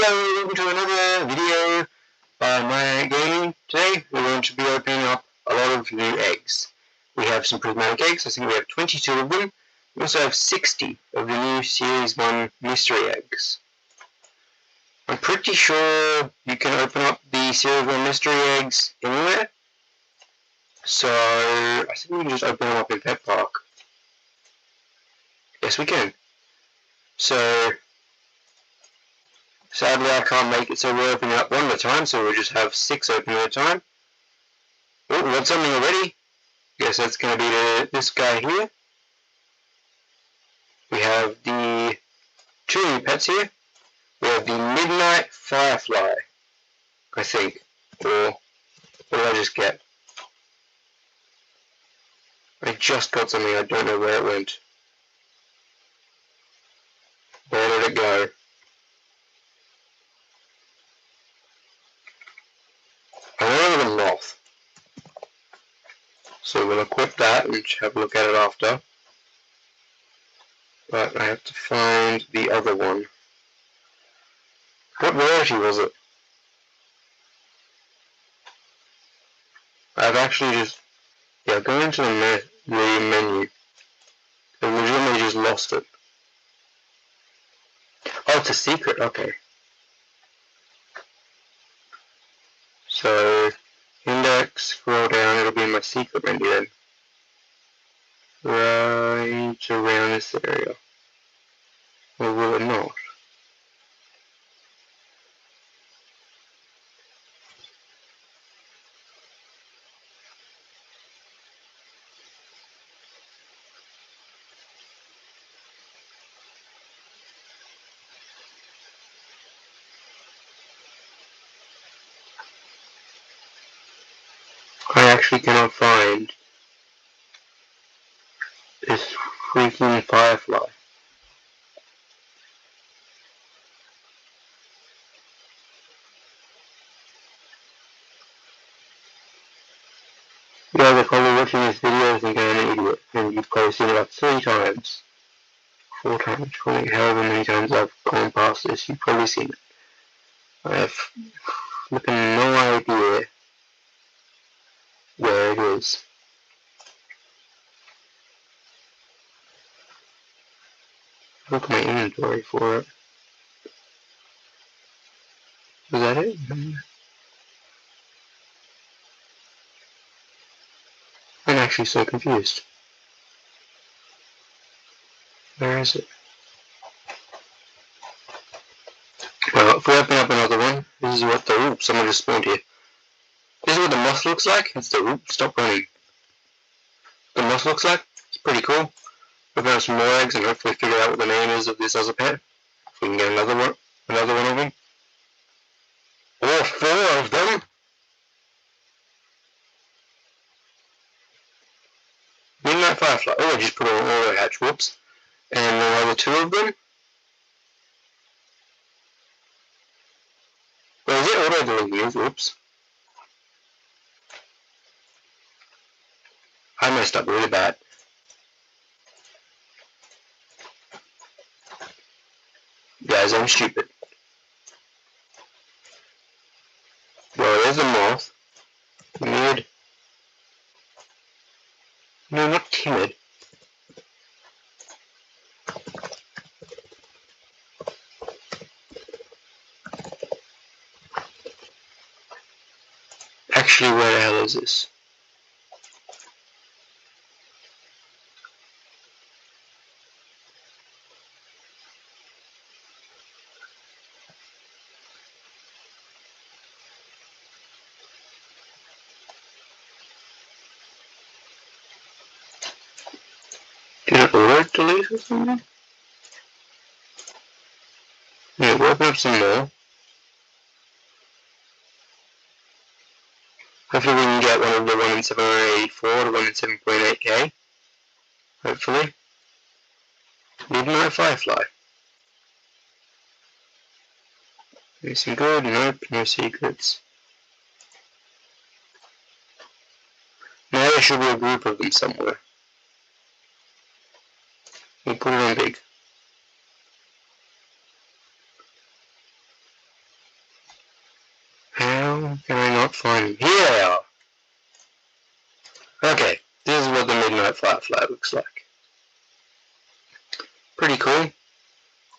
Hello, welcome to another video by My Gaming. Today we're going to be opening up a lot of new eggs. We have some prismatic eggs. I think we have 22 of them. We also have 60 of the new Series 1 mystery eggs. I'm pretty sure you can open up the Series 1 mystery eggs anywhere. So I think we can just open them up in Pet Park. Yes, we can. So sadly, I can't make it, so we're opening up one at a time, so we'll just have 6 open at a time. Oh, we got something already. Guess that's going to be this guy here. We have the 2 new pets here. We have the Midnight Firefly, I think. Or what did I just get? I just got something, I don't know where it went. Where did it go? I know the moth. So we'll equip that and have a look at it after. But I have to find the other one. What rarity was it? I've actually just... Yeah, go into the menu. I legitimately just lost it. Oh, it's a secret, okay. So, index, scroll down, it'll be in my secret menu then. Right around this area. Or will it not? I actually cannot find this freaking firefly. You guys are probably watching this video thinking I'm an idiot, and you've probably seen it about 3 times. 4 times, 20, however many times I've gone past this, you've probably seen it. I have flipping no idea where it is. Look at my inventory for it. Was that it? I'm actually so confused. Where is it? Well, if we open up another one, this is what the... Oops, someone just spawned here. This is what the moth looks like. It's the... Oops, stop running. The moth looks like. It's pretty cool. Open up some more eggs and hopefully figure out what the name is of this other pet. If we can get another one of them. Or 4 of them! Midnight Firefly. Oh, I just put on auto hatch. Whoops. And another 2 of them. Wait, is it auto delete? Whoops. I messed up really bad. Guys, I'm stupid. Well, there's a moth. Timid. No, not timid. Actually, where the hell is this? Did it auto delete or something? Yeah, we'll open up some more. Hopefully we can get one of the 1 in 784 to 1 in 7.8k. Hopefully. Midnight Firefly. Anything good? Nope, no secrets. Now there should be a group of them somewhere. We'll put it on big. Can I not find them? Here they are. Okay, this is what the Midnight Firefly looks like. Pretty cool.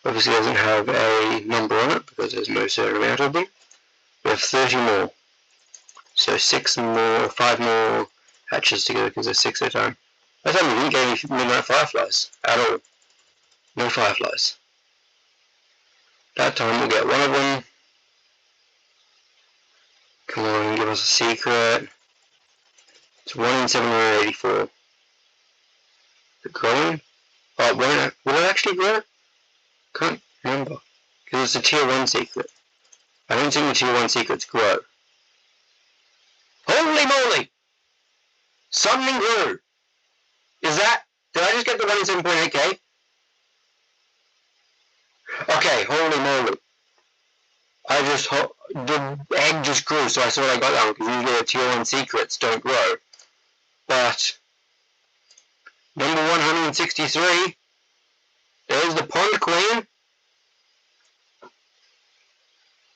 Obviously doesn't have a number on it because there's no certain amount of them. We have 30 more. So 5 more hatches together because there's 6 at a time. I thought we didn't get any Midnight Fireflies at all. No fireflies. That time we'll get one of them. Come on, give us a secret. It's 1 in 784. Is it growing? Oh, will it actually grow? Can't remember. Because it's a tier 1 secret. I don't think the tier 1 secrets grow. Holy moly! Something grew! Is that... Did I just get the 1 in 7.8k? Okay, holy moly. The egg just grew, so I thought I got that one, because usually the tier 1 secrets don't grow. But... Number 163. There's the Pond Queen.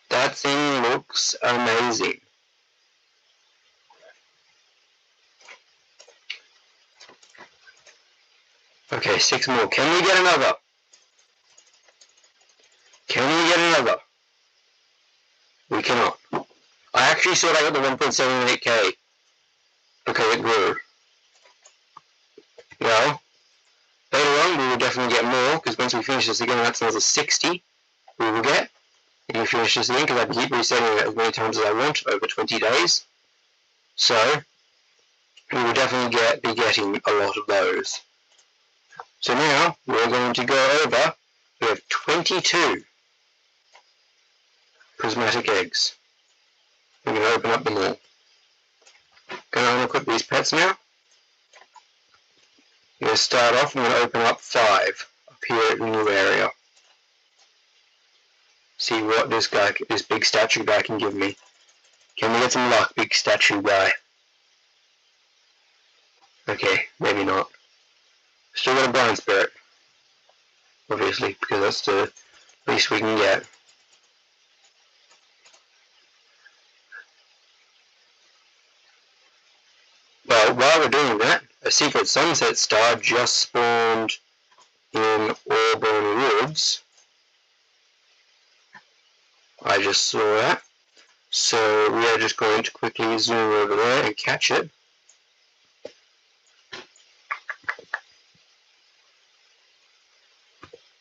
That thing looks amazing. Okay, 6 more. Can we get another? Can we get another? We cannot. I actually thought I got the 1.78k because it grew. Well, later on we will definitely get more, because once we finish this again, that's another 60 we will get. And we finish this again, because I can keep resetting it as many times as I want over 20 days. So, we will definitely be getting a lot of those. So now, we're going to go over, we have 22 prismatic eggs. We're going to open up them all. Going to equip these pets now. I'm going to start off, I'm going to open up 5 up here at the new area. See what this big statue guy can give me. Can we get some luck, big statue guy? Okay, maybe not. Still got a blind spirit. Obviously, because that's the least we can get. Well, while we're doing that, a secret sunset star just spawned in Auburn Woods. I just saw that. So we are just going to quickly zoom over there and catch it.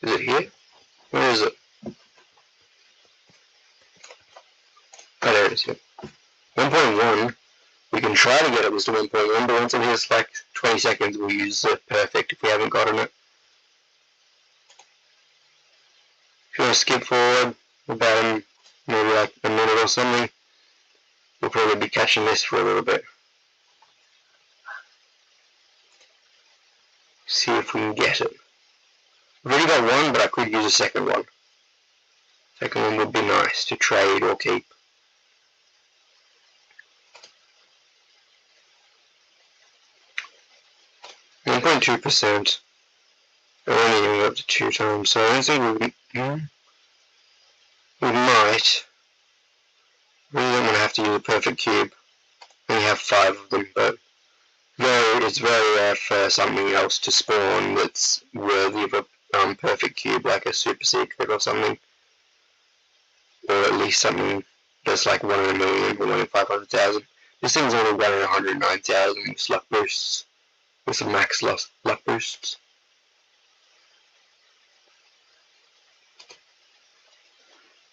Is it here? Where is it? Oh, there it is. 1.1. We can try to get it to 1.1, but once it hits like 20 seconds, we'll use the perfect if we haven't gotten it. If you want to skip forward about maybe like a minute or something, we'll probably be catching this for a little bit. See if we can get it. I've already got one, but I could use a second one. Second one would be nice to trade or keep. .2%. We're only going up to 2 times, so I don't think we might. Really don't want to have to use a perfect cube. We only have 5 of them, but it's very rare for something else to spawn that's worthy of a perfect cube, like a super secret or something. Or at least something that's like 1 in a million or 1 in 500,000. This thing's only 1 in 109,000 with luck boosts. With some max luck boosts.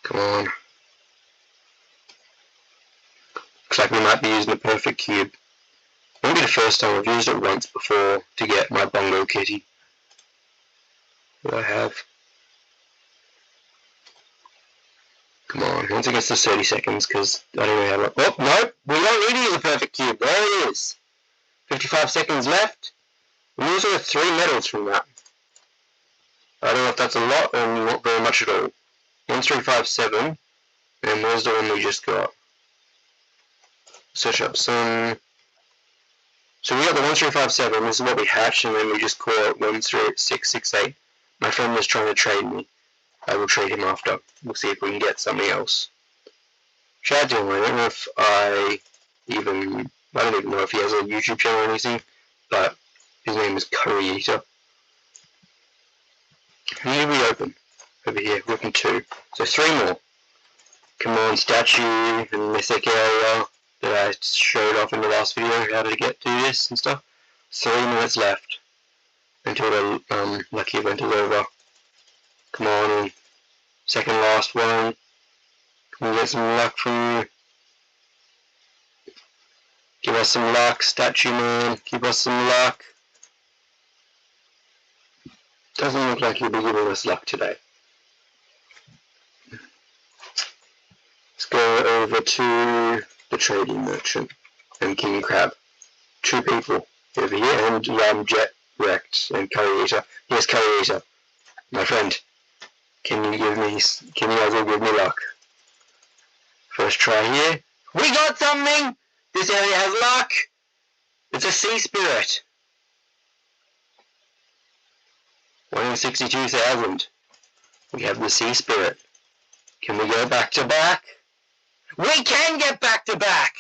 Come on. Looks like we might be using a perfect cube. Won't be the first time. I've used it once before to get my bongo kitty. What I have. Come on, once it gets to 30 seconds, because I don't know how long. Oh, no! We don't need to use a perfect cube. There it is. 55 seconds left. We also have 3 medals from that. I don't know if that's a lot or not very much at all. 1357. And where's the one we just got? Search up some. So we got the 1357. This is what we hatched, and then we just caught 13668. My friend was trying to trade me. I will trade him after. We'll see if we can get something else. shout out to him. I don't know if I don't even know if he has a YouTube channel or anything, but his name is Curry Eater. Who did we open? Over here, we opened 2. So 3 more. Come on, statue and mythic area that I showed off in the last video, how to get through this and stuff. 3 minutes left until the lucky event is over. Come on, second last one. Can we get some luck from you? Give us some luck, statue man. Give us some luck. Doesn't look like you'll be giving us luck today. Let's go over to the trading merchant and King Crab. 2 people over here, and Jet Wrecked and Curry Eater. Yes, Curry Eater, my friend. Can you guys all give me luck? First try here. We got something! This area has luck! It's a sea spirit. 1 in 62,000. We have the sea spirit. Can we go back to back? We can get back to back!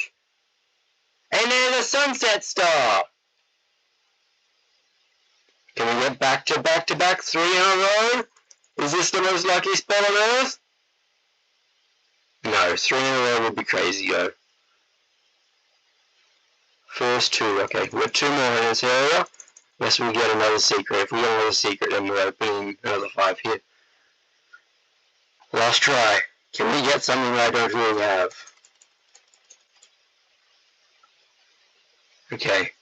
And there's a sunset star! Can we get back to back 3 in a row? Is this the most lucky spot on earth? No, 3 in a row would be crazy, yo. First 2, okay. We've got 2 more in this area. Unless we get another secret. If we get another secret, then we're opening another 5 here. Last try. Can we get something I don't really have? Okay.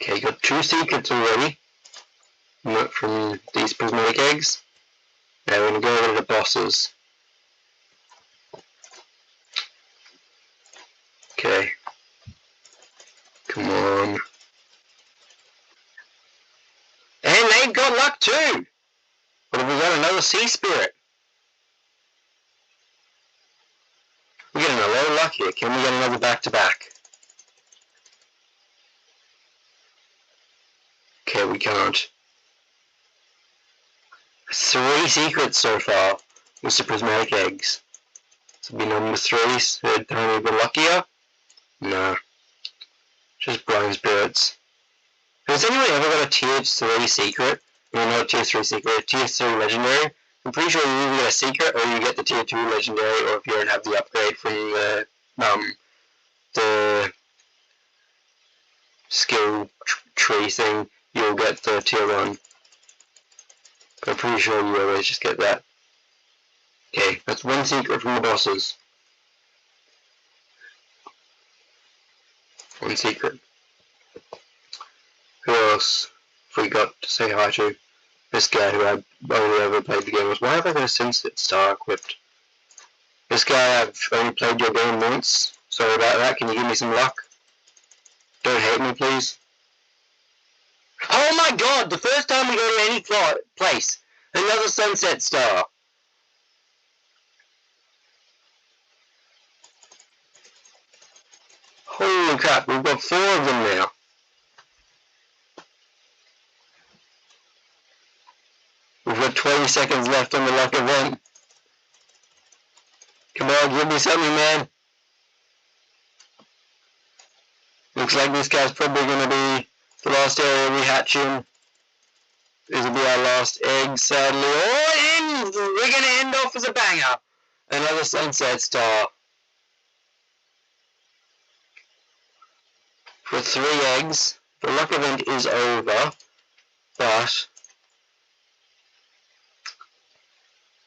Okay, got 2 secrets already. From these prismatic eggs. Now we're going to go over to the bosses. Okay. Come on. And they've got luck too! But have we got another sea spirit? We're getting a lot of luck here. Can we get another back-to-back? Okay, we can't. 3 secrets so far with the prismatic eggs. This will be number 3. So have we been luckier? No. Just blind spirits. Has anyone ever got a tier 3 secret? No, not a tier 3 secret, a tier 3 legendary. I'm pretty sure you either get a secret or you get the tier 2 legendary, or if you don't have the upgrade from the skill tree thing, you'll get the tier 1. But I'm pretty sure you always just get that. Okay, that's 1 secret from the bosses. 1 secret. Who else have we got to say hi to? This guy who I only ever played the game with. Why have I got a Sunset Star equipped? This guy, I've only played your game once. Sorry about that. Can you give me some luck? Don't hate me, please. Oh my god! The first time we go to any place, another Sunset Star. Holy crap, we've got 4 of them now. We've got 20 seconds left on the luck event. Come on, give me something, man. Looks like this guy's probably going to be the last area we hatch in. This will be our last egg, sadly. Oh, and we're going to end off as a banger. Another Sunset Star. For 3 eggs. The luck event is over, but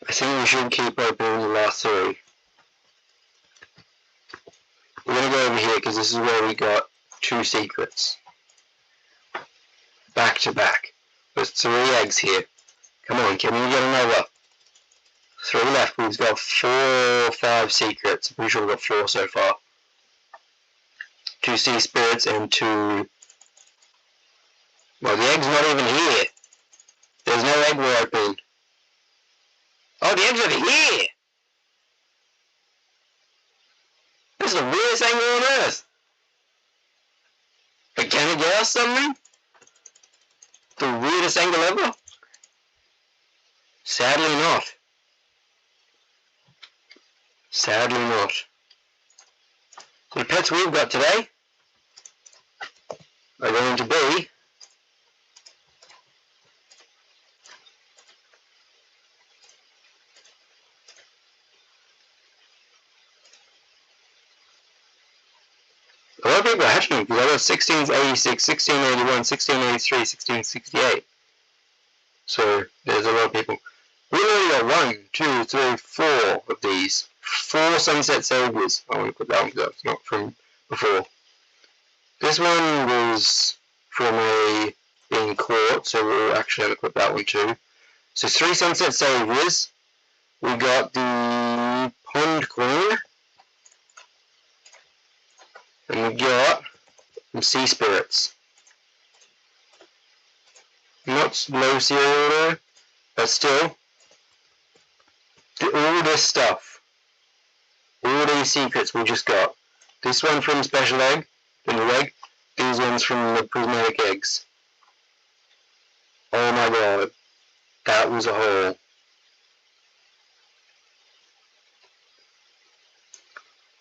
I think we should keep opening the last 3. We're going to go over here because this is where we got 2 secrets. Back to back. There's 3 eggs here. Come on, can we get another? 3 left. We've got 4 or 5 secrets. I'm pretty sure we've got 4 so far. 2 sea spirits and 2... Well, the egg's not even here. There's no egg we're opening. Oh, the egg's over here! This is the weirdest angle on earth. But can it get us something? The weirdest angle ever? Sadly not. Sadly not. So the pets we've got today are going to be a lot of people are hatching because I got 1686, 1681, 1683, 1668. So there's a lot of people. We only got 1, 2, 3, 4 of these. 4 Sunset Saviors. I want to put that one because that's not from before. This one was from a being caught, so we'll actually have to put that one too. So 3 Sunset Saviors. We got the Pond Queen. And we got some Sea Spirits. Not low serial though, but still. All this stuff. All these secrets we just got. This one from Special Egg, the new egg. These ones from the Prismatic eggs. Oh my god. That was a haul.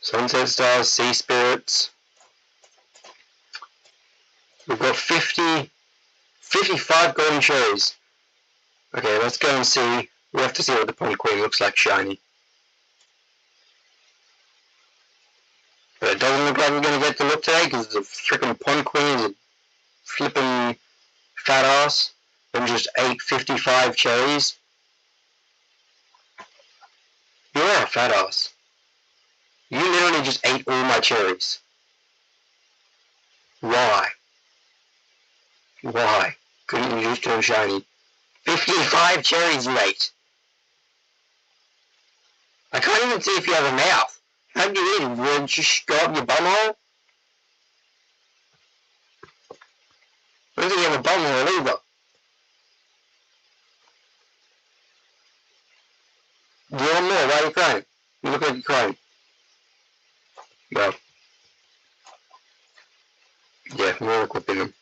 Sunset Stars, Sea Spirits. We've got 55 golden cherries. Okay, let's go and see. We have to see what the Pond Queen looks like shiny. But it doesn't look like we're going to get to look today because the freaking Pond Queen is a flipping fat ass and just ate 55 cherries. You are a fat ass. You literally just ate all my cherries. Why? Why? Couldn't you just turn shiny? 55 cherries you ate. I can't even see if you have a mouth. How do you eat it? You just go up your bumhole? I don't think you have a bumhole either. Do you want more? Why are you crying? You look like you're crying. Well. Yeah, we're equipping them.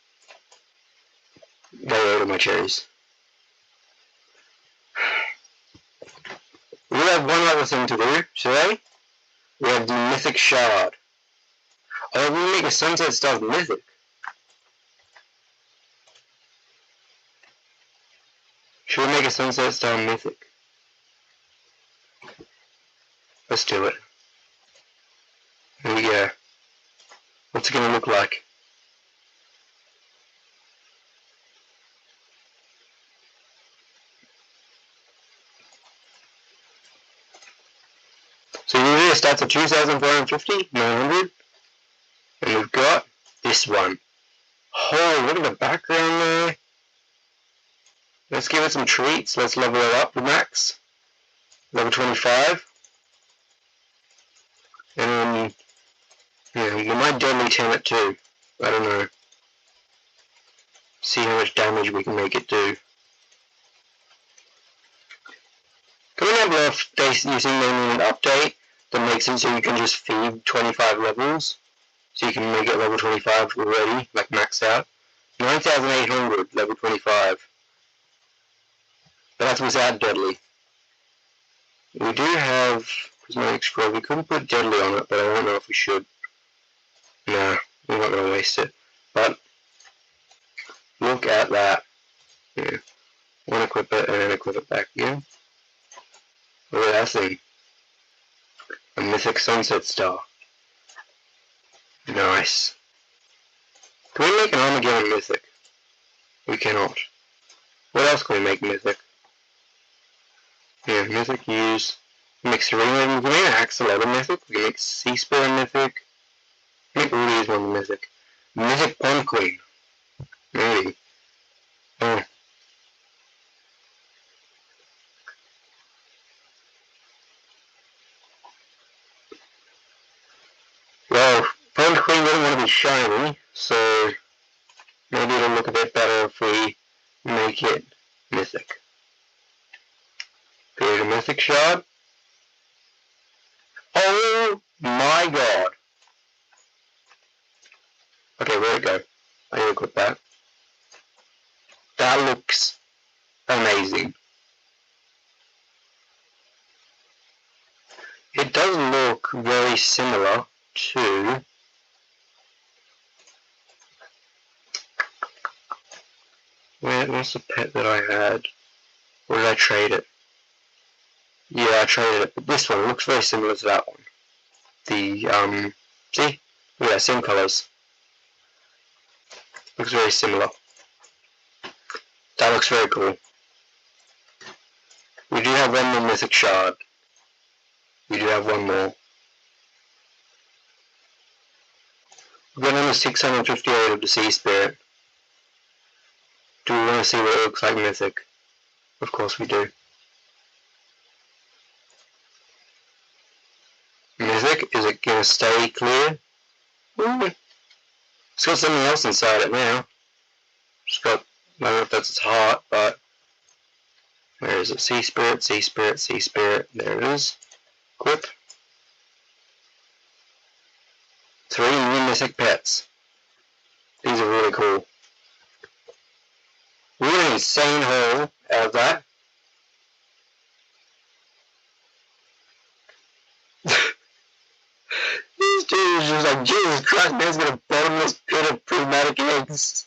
They ate all my cherries. We have one other thing to do today. We have the Mythic Shard. Oh, we make a Sunset Stars Mythic. Should we make a Sunset Star Mythic? Let's do it. Here we go. What's it gonna look like? So usually it starts at 2,450, 900. And we've got this one. Oh, look at the background there. Let's give it some treats. Let's level it up to max. Level 25. And yeah, we might deadly 10 it too. I don't know. See how much damage we can make it do. Coming up left, using an update that makes it so you can just feed 25 levels. So you can make it level 25 already, like max out. 9,800, level 25. But that's without Deadly. We do have Prismatic Scroll. We couldn't put Deadly on it, but I don't know if we should. Nah, we're not going to waste it. But look at that. Yeah. One equip it and then equip it back again. Look at that thing. A Mythic Sunset Star. Nice. Can we make an Armageddon Mythic? We cannot. What else can we make Mythic? Yeah, Mythic use. Make Serena. We can make an Axolotl Mythic. We can make Sea Spirit Mythic. Make all these ones Mythic. Mythic Pond Queen. Maybe. Oh. Well, Pond Queen doesn't want to be shiny, so maybe it'll look a bit better if we make it Mythic. Create a Mythic Shard. Oh my god! Okay, where'd it go? I need to equip that. That looks amazing. it does look very similar to what's the pet that I had? Or did I trade it? Yeah, I traded it, but this one looks very similar to that one. The, see? Yeah, same colours. Looks very similar. That looks very cool. We do have one more mythic shard. We do have one more. We've got number 658 of the Sea Spirit. Do we want to see what it looks like mythic? Of course we do. Mythic, is it going to stay clear? Ooh. It's got something else inside it now. It's got, I don't know if that's its heart, but where is it? Sea Spirit, Sea Spirit, Sea Spirit. There it is. Equip. 3 new mythic pets. These are really cool. We got an insane haul out of that. These dudes are just like, Jesus Christ, man's got a bottomless pit of prismatic eggs.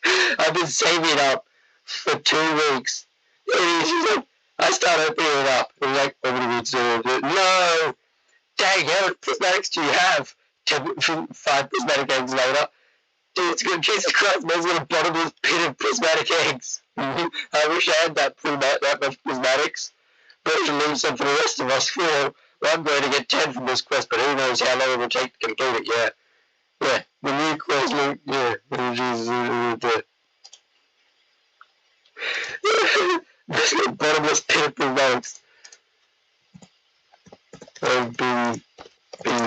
I've been saving it up for 2 weeks. And he's just like, I start opening it up. And like, opening it to it. No! Dang, how many prismatics do you have? 5 prismatic eggs later. Dude, it's good. Jesus Christ, man's got a bottomless pit of prismatic eggs. I wish I had that much prismatics. But I should leave some for the rest of us. Well, I'm going to get 10 from this quest, but who knows how long it will take to complete it. Yeah. Yeah. The new quest, yeah. There's a bottomless pit of prismatics. I've been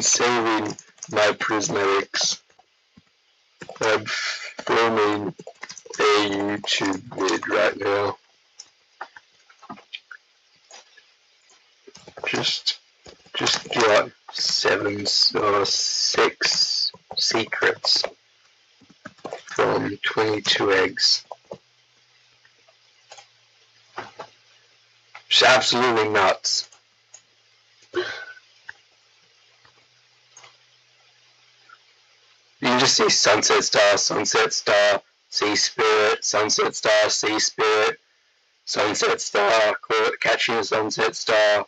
saving my prismatics. I'm filming a YouTube vid right now. Just got 6 secrets from 22 eggs. Just absolutely nuts. You can just see Sunset Star, Sea Spirit, Sunset Star, Sea Spirit, Sunset Star, catching a Sunset Star.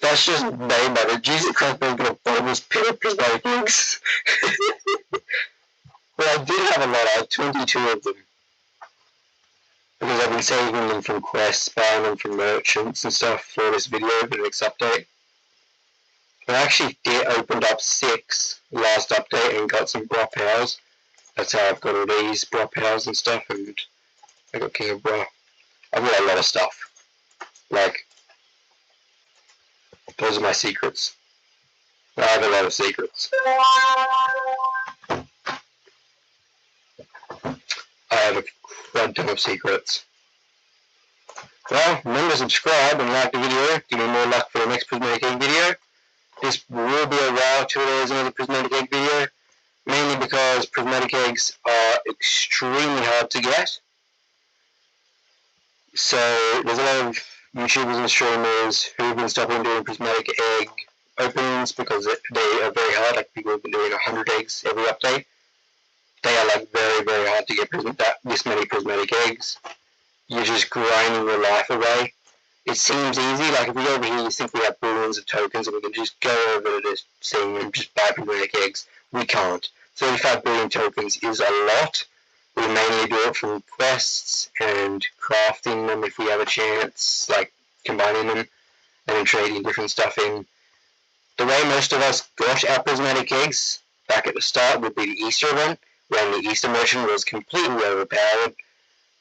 That's just named by it. Jesus Christ, man's got a bottomless pit of prismatic eggs. Well, I did have a lot. I had 22 of them. Because I've been saving them from quests, buying them from merchants and stuff for this video, for the next update. I actually opened up 6 last update and got some Bra powers. That's how I've got all these Bra powers and stuff, and I got King of Bra. I've got a lot of stuff. Like, those are my secrets. I have a lot of secrets. I have a crud ton of secrets. Well, remember to subscribe and like the video. Give me more luck for the next Prismatic Egg video. This will be a while till there is another Prismatic Egg video. Mainly because Prismatic Eggs are extremely hard to get. So there's a lot of YouTubers and streamers who've been stopping doing Prismatic Egg openings because they are very hard. Like people have been doing 100 eggs every update. They are like very, very hard to get this many Prismatic Eggs. You're just grinding your life away. It seems easy, like if we go over here you think we have billions of tokens and we can just go over to this thing and just buy Prismatic Eggs. We can't. 35 billion tokens is a lot. We mainly do it from quests and crafting them if we have a chance, like combining them and then trading different stuff in. The way most of us got our Prismatic Eggs back at the start would be the Easter event, when the Easter merchant was completely overpowered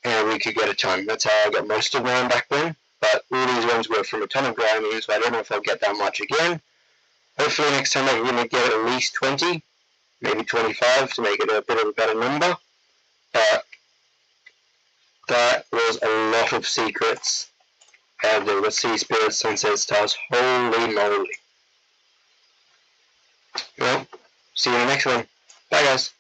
and we could get a ton. That's how I got most of mine back then. But all these ones were from a ton of grinding, so I don't know if I'll get that much again. Hopefully next time I'm going to get at least 20, maybe 25 to make it a bit of a better number. But that was a lot of secrets. And there were Sea Spirits, Sunset Stars, holy moly. Well, see you in the next one. Bye guys.